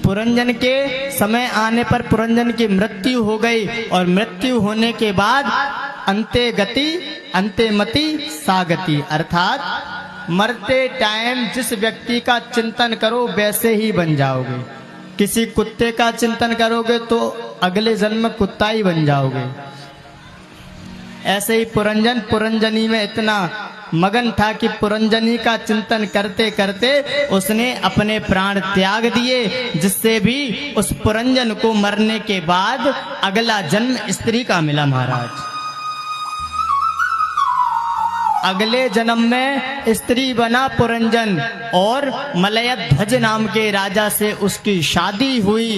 पुरंजन के समय आने पर पुरंजन की मृत्यु हो गई और मृत्यु होने के बाद अंते गति अंते मति सा गति, अर्थात मरते टाइम जिस व्यक्ति का चिंतन करो वैसे ही बन जाओगे। किसी कुत्ते का चिंतन करोगे तो अगले जन्म में कुत्ता ही बन जाओगे। ऐसे ही पुरंजन पुरंजनी में इतना मगन था कि पुरंजनी का चिंतन करते करते उसने अपने प्राण त्याग दिए, जिससे भी उस पुरंजन को मरने के बाद अगला जन्म स्त्री का मिला महाराज। अगले जन्म में स्त्री बना पुरंजन और मलयध्वज नाम के राजा से उसकी शादी हुई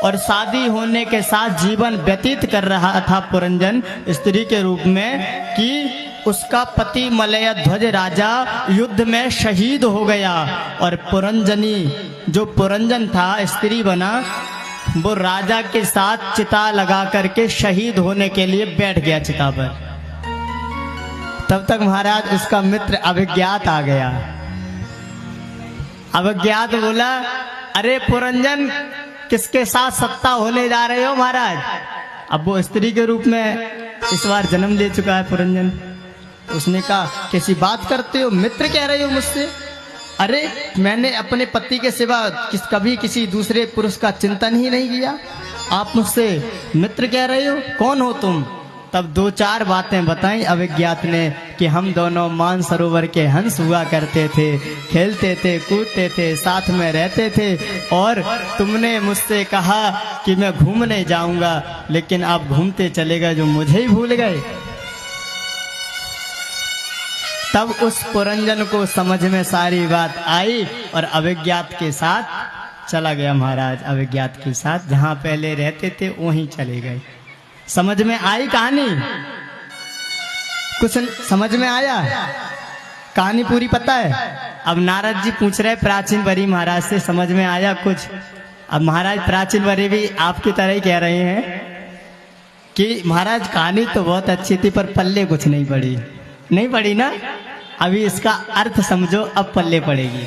और शादी होने के साथ जीवन व्यतीत कर रहा था पुरंजन स्त्री के रूप में कि उसका पति मलयध्वज राजा युद्ध में शहीद हो गया और पुरंजनी जो पुरंजन था स्त्री बना वो राजा के साथ चिता लगा करके शहीद होने के लिए बैठ गया चिता पर। तब तक महाराज उसका मित्र अभिज्ञात आ गया। अभिज्ञात बोला, अरे पुरंजन किसके साथ सत्ता होने जा रहे हो महाराज? अब वो स्त्री के रूप में इस बार जन्म ले चुका है पुरंजन। उसने कहा, कैसी बात करते हो, मित्र कह रहे हो मुझसे? अरे मैंने अपने पति के सिवा कभी किसी दूसरे पुरुष का चिंतन ही नहीं किया, आप मुझसे मित्र कह रहे हो, कौन हो तुम? तब दो चार बातें बताई अभिज्ञात ने कि हम दोनों मानसरोवर के हंस हुआ करते थे, खेलते थे, कूदते थे, साथ में रहते थे और तुमने मुझसे कहा कि मैं घूमने जाऊंगा, लेकिन आप घूमते चले गए जो मुझे ही भूल गए। तब उस पुरंजन को समझ में सारी बात आई और अभिज्ञात के साथ चला गया महाराज। अभिज्ञात के साथ जहां पहले रहते थे वहीं चले गए। समझ में आई कहानी? कुछ समझ में आया? कहानी पूरी पता है? अब नारद जी पूछ रहे प्राचीन वरी महाराज से, समझ में आया कुछ? अब महाराज प्राचीन वरी भी आपकी तरह ही कह रहे हैं कि महाराज कहानी तो बहुत अच्छी थी पर पल्ले कुछ नहीं पड़ी। नहीं पड़ी ना? अभी इसका अर्थ समझो, अब पल्ले पड़ेगी।